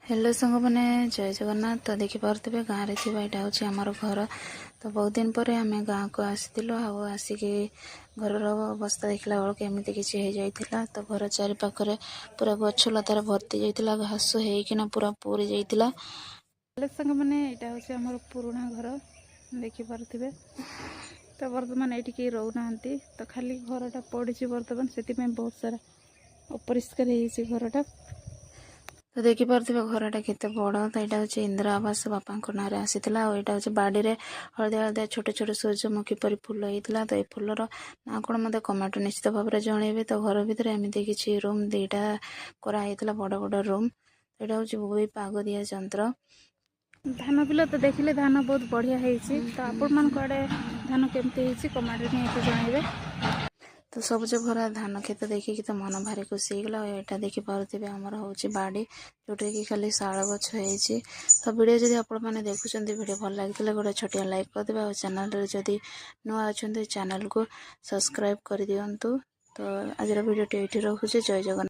Hello सांग मैंने जय जगन्नाथ। तो देखिपे गाँव में थी यहाँ हूँ आमर घर। तो बहुत दिन पर आम गाँव को आसीलु आसिक घर अवस्था देखला बेलू एमती किसी हो जाता। तो घर चारि पाखरे पूरा गछ लतार भर्ती जाता, घास होना पूरा पूरी जाता। हेलो सांग मैंने यहाँ हूँ आमर पुराणा घर देखिपे। तो बर्तमान ये कहीं रोना तो खाली घरटा पड़ी बर्तमान से बहुत सारा अपरिष्कार घरटा। तो देखिपे घरटा केते बड़। तो यहाँ हूँ इंदिरा आवास बापा ना आसीला। यहाँ हूँ बाड़ी में हलदिया हलदिया छोटे छोटे सूर्यमुखी परी फुल होता। तो ये फुलर ना कौन मत कमेंट निश्चित भाव में जनइबे। तो घर भितर एमती किसी रूम दुईटा कराई बड़ बड़ रूम। यहाँ हूँ बुई पाग दिया यंत्र। धान बिल तो देखिले धान बहुत बढ़िया है। तो आपण मान कड़े धान केमती कमेंट नहीं जनइबे। तो सबुज भरा धान खेत देखिकी तो मन भारी खुशी होगा। यहाँ देखिपे आमर हूँ बाड़ी जोटा कि खाली शाल गछ होती। तो वीडियो जदि आपण मैंने देखुं वीडियो भल लगी गोटे छोटिया लाइक करदे और चैनल जदि नुआ अच्छा चैनल को सब्सक्राइब कर दिंतु। तो आज वीडियो ये रखुचे। जय जगन्नाथ।